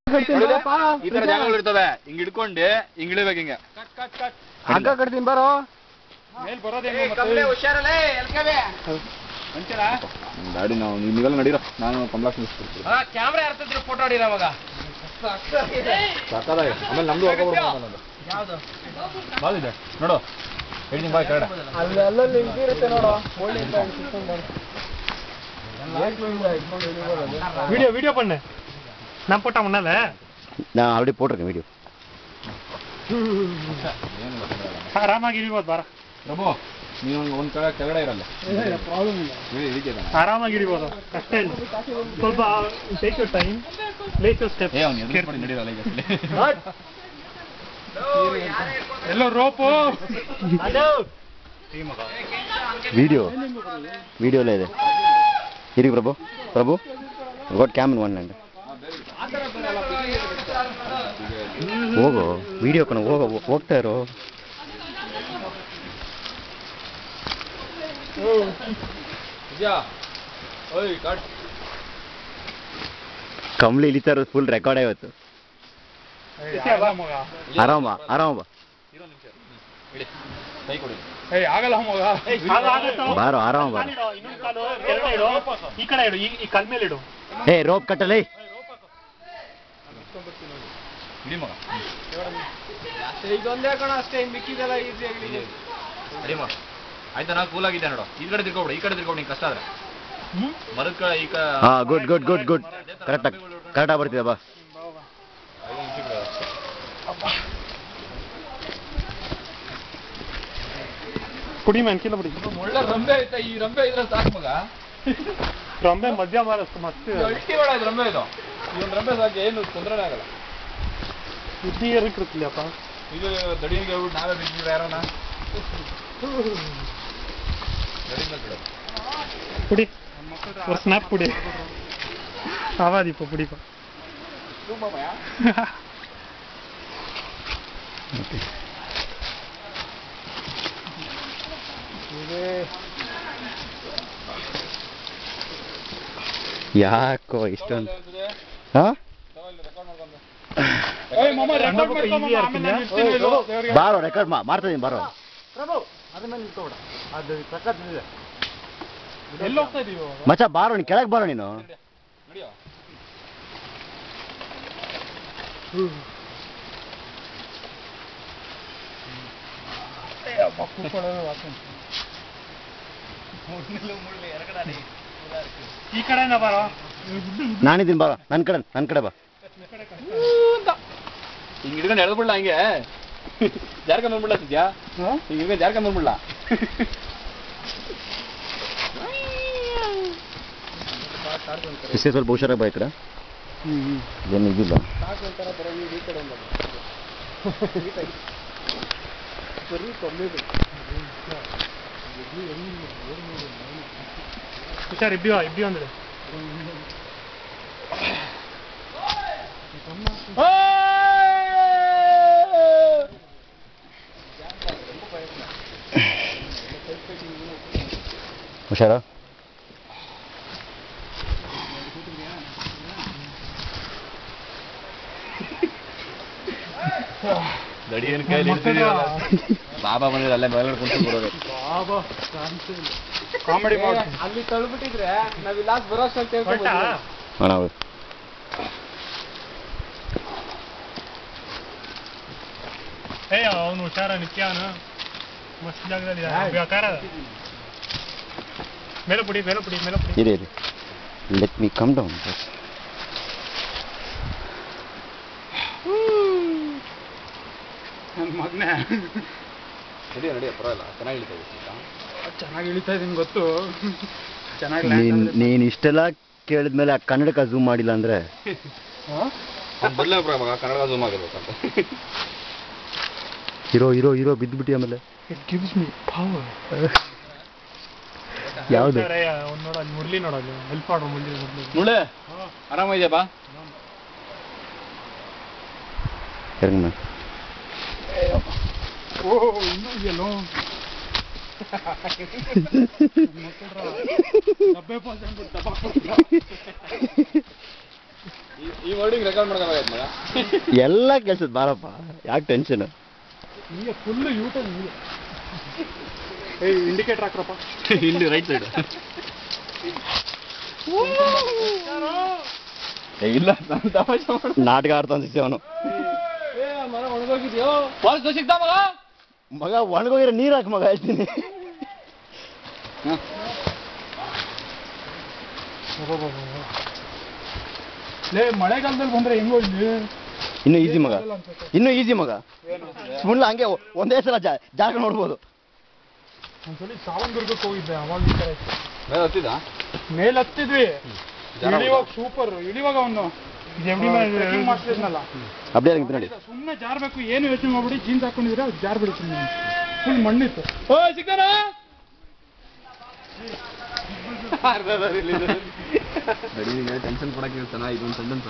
ಈ ತರ ಜಾಗಗಳು ಇರ್ತವೆ, ಹಿಂಗ್ ಹಿಡ್ಕೊಂಡು ಹಿಂಗ್ ಇಳಿಬೇಕು, ಹಿಂಗೆ ಹಗ್ಗ ಕಟ್ತೀನಿ ಬರೋ ಮೇಲ್ ಗಾಡಿ ನಾವು ನೀವೆಲ್ಲ ನಡೀರೋ, ನಾನು ಕಮಲಾಕ್ಷ ಕ್ಯಾಮ್ರಾ ಇರ್ತಿದ್ರು ಫೋಟೋ ಹೊಡಿರ ಅವಾಗ ಸಾಕಾದ. ಆಮೇಲೆ ನಮ್ದು ಬಾಳಿದೆ ನೋಡು, ಹೇಳ್ತೀನಿ ಬಾ ಕನ್ನಡ ಅಲ್ಲಲ್ಲಿ ಇರುತ್ತೆ ನೋಡು. வீடியோ வீடியோ பண்ணு, நான் போட்டா முன்னால நான் ஆல்ரெடி போட்டிருக்கேன் வீடியோ. ಆರಾಮಾಗಿ ಇಳಿಬೋದು ಬಾರ ಪ್ರಭು, ನೀವು ಒಂದ್ ಕಡೆ ಕೆಳಗಡೆ ಇರಲ್ಲ, ಆರಾಮಾಗಿ ಇಳಿಬೋದು, ಕಷ್ಟ ಇಲ್ಲ. ಸ್ವಲ್ಪ take your time, let your step. ನಡೀರಲ್ಲ ಈಗ ಎಲ್ಲೋ ರೋಪು ವಿಡಿಯೋಲೇ ಇದೆ. ಇರಿ Prabhu, Prabhu got cam in one hand. ಹೋಗೋ ವಿಡಿಯೋ ಕಣ, ಹೋಗ್ತಾ ಇರೋ. ಕಮ್ಲಿ ಇಳಿತಾ ಇರೋದು ಫುಲ್ ರೆಕಾರ್ಡ್ ಆಯ್ತು. ಆರಾಮ ಆರಾಮ ಬಾ, ಆಗಲ್ಲ ಮಗ, ಬಾರೋ ಆರಾಮ ಬಾರೋ. ಈ ಕಡೆ ಇಡು, ಈ ಕಲ್ ಮೇಲೆ ಇಡು. ಏ ರೋಪ್ ಕಟ್ಟಲೇ. ಇದೊಂದೇ ಕಣ ಅಷ್ಟೇ, ಮಿಕ್ಕಿದೆಲ್ಲ ಈಸಿಯಾಗಿ. ಆಯ್ತಾ, ನಾ ಕೂಲ್ ಆಗಿದ್ದೆ ನೋಡು. ಈ ಕಡೆ ತಿರ್ಕೊಬಿಡು, ಈ ಕಡೆ ತಿರ್ಕೊಬಿಡು, ನಿಂಗೆ ಕಷ್ಟ ಆದ್ರೆ ಮರಕ್ಕ ಈ ಹಾ ಗುಡ್ ಗುಡ್ ಗುಡ್ ಗುಡ್, ಕರೆಕ್ಟಾಗಿ ಬರ್ತಿದೆ ಬಾ. ಕುಡಿ ಮ್ಯಾನ್ಕಿಲ್ಲ ಬಿಡಿ. ಒಳ್ಳೆ ರಂಬೆ ಆಯ್ತಾ, ಈ ರಂಬೆ ಇದ್ರೆ ಸಾಕು ಮಗ. ರಂಬೆ ಮಧ್ಯ ಮಾರಸ್ತು ಮತ್ತೆ ಅಲ್ಟಿ ಬೇಡ, ಇದು ರಂಬೆ ಇದು. ಈ ಒಂದು ರಂಬೆ ಸಾಕು, ಏನು ತೊಂದರೆ ಆಗಲ್ಲ. ಬುದ್ಧಿ ಏರಿಕ್ಕಿರುತ್ತಿಲ್ಲಪ್ಪ ಇದು ದಡಿಗೆ ಹೇಳ್ಬಿಟ್ಟು ನಾವೇ ಬಿದ್ದಿದ್ರೆ ಯಾರೋಣ ಕುಡಿ, ஒரு ஸ்னாப் குடி, ஆவாது இப்போ பிடிக்கும். ಯಾಕೋ ಇಷ್ಟೊಂದು ಬಾರೋ, ರೆಕಾರ್ಡ್ ಮಾಡ್ತಿದ್ದೀನಿ ಬಾರೋ. ಮಚ್ಚ ಬಾರೋ, ನೀನು ಕೆಳಗೆ ಬಾರೋ ನೀನು. ಈ ಕಡೆಯಿಂದ ಬಾರೋ, ನಾನಿದ್ದೀನಿ ಬಾರೋ, ನನ್ನ ಕಡೆ ಬಾ. ಹಿಂಗೆ ಹಿಡ್ಕೊಂಡು ಎಳ್ದ್ಬಿಡ್ಲ, ಹಂಗೆ ಜಾರ್ಕೊಂಡ್ ಬಂದ್ಬಿಡ್ಲ ಸಿದ್ಯಾ, ಹಿಂಗೆ ಹಿಡ್ಕೊಂಡು ಜಾರ್ಕೊಂಡ್ ಬಂದ್ಬಿಡ್ಲ. ಇಷ್ಟೇ, ಸ್ವಲ್ಪ ಹುಷಾರಾಗಿ ಬಾ ಈ ಕಡೆ. ಏನು ಇದಿಲ್ಲ. ಹುಷಾರ್, ಇಬ್ಬಿ ಅಂದ್ರೆ ಹುಷಾರ. ದಡಿಯನ್ ಕೈಲಿ ಬಾಬಾ ಬಂದಿದ್ರೆ ಅಲ್ಲೇ ಮೇಲ್ಗಡೆ ಕುಂತು ಬರೋದು. ಕಾಮಿಡಿ ಮಾಡಿ ಅಲ್ಲಿ ತಳ್ಬಿಟ್ಟಿದ್ರೆ ನಾವ್ ಇಲ್ಲ ಬರೋಷ್ಟು ಅಂತ ಹೇಳ್ಕೊಂಡು ನಾವು ಅವನು ಹುಷಾರ, ನಿತ್ಯ ಅವನು ಮಸ್ತ್ ಜಾಗದಲ್ಲಿ ಬೇಕಾರೆ ಮೇಲೆ ಪುಡಿ. ಇರಿ ಲೆಟ್ ಮೀ ಕಮ್ ಡೌನ್. ನನ್ನ ಮಗನೇ ನಡಿಯ ಪರವಾಗಿಲ್ಲ, ಚೆನ್ನಾಗಿ ಇಳಿತಾ ಇದೀನಿ ಗೊತ್ತು. ನೀನು ಇಷ್ಟೆಲ್ಲ ಕೇಳಿದ್ಮೇಲೆ ಆ ಕನ್ನಡಕ್ಕೆ ಝೂಮ್ ಮಾಡಿಲ್ಲ ಅಂದ್ರೆ ಬರ್ಲೇ ಮಗ, ಕನ್ನಡ ಝೂಮ್ ಆಗಿರ್ಬೇಕಂತ. ಇರೋ ಬಿದ್ದುಬಿಟ್ಟು ಆಮೇಲೆ ಇಟ್ ಗಿವ್ಸ್ ಮೀ ಪವರ್. ಯಾವುದು ನೋಡ, ಅಲ್ಲಿ ಮುರಳಿ ನೋಡಲ್ಲ, ಹೆಲ್ಪ್ ಮಾಡೋ ಮುಳ್ಳೆ ಆರಾಮಿದ್ಯಾ ಬಾ. ಇರಂಗ ಓ ಇನ್ನೂ ಇದೆಯಲ್ಲೋ. ಈ ವರ್ಡಿಂಗ್ ರೆಕಾರ್ಡ್ ಮಾಡ್ಕೋಬೇಕಾಯ್ತು ಮಗ. ಎಲ್ಲ ಕೆಲ್ಸದ ಬಾರಪ್ಪ, ಯಾಕೆ ಟೆನ್ಷನ್? ಈಗ ಫುಲ್ಲು ಯೂಟರ್ನ್ ಇದೆ. ಏಯ್ ಇಂಡಿಕೇಟರ್ ಹಾಕ್ರಪ್ಪ. ಇಲ್ಲಿ ರೈಟ್ ಸೈಡ್. ಇಲ್ಲ ನಾನು ತಮಾಷೆ ಮಾಡ. ನಾಟಕ ಆಡ್ತಾನೆ ಸಿಕ್ಸಿ ಅವನು. ಮರ ಒಣಗೋಗಿದ್ಯೋ ಬಾಲ್ಸ್ ಸಿಗ್ತಾ ಮಗ. ಮಗ ಒಣಗೋಗಿರೋ ನೀರು ಹಾಕಿ ಮಗ ಹೇಳ್ತೀನಿ. ಲೇ ಮಳೆಗಾಲದಲ್ಲಿ ಬಂದ್ರೆ ಹೆಂಗೋ ಇಲ್ಲಿ ಇನ್ನೂ ಈಸಿ ಮಗ, ಇನ್ನೂ ಈಸಿ ಮಗ. ಫುಲ್ ಹಂಗೆ ಒಂದೇ ಸಲ ಜಾಗ ನೋಡ್ಬೋದು. ಒಂದ್ಸಲಿ ಸಾವಂದುರ್ಗಕ್ಕೆ ಹೋಗಿದ್ದೆ, ಅವಾಗ ಈ ಥರ ಇತ್ತು. ಮೇಲೆ ಹತ್ತಿದ ಮೇಲೆ ಹತ್ತಿದ್ವಿ, ಇಳಿವಾಗ ಸೂಪರ್. ಇಳಿವಾಗ ಅವನು ಮಾಡ್ತಿದ್ನಲ್ಲ, ಅಪ್ಡೇ ಆಗಿತ್ತು ನೋಡಿ. ಸುಮ್ಮನೆ ಜಾರ್ಬೇಕು, ಏನು ಯೋಚನೆ ಮಾಡ್ಬಿಡಿ, ಜೀನ್ಸ್ ಹಾಕೊಂಡಿದ್ರೆ ಅದು ಜಾರ್ ಬಿಡುತ್ತೆ. ಫುಲ್ ಮಣ್ಣಿತ್ತು. ಸಿಗ್ತಾನ ಟೆನ್ಷನ್ ಕೊಡಕ್ಕೆ ಹೇಳ್ತಾನ ಇದೊಂದು ಸೆಂಟೆನ್ಸ್.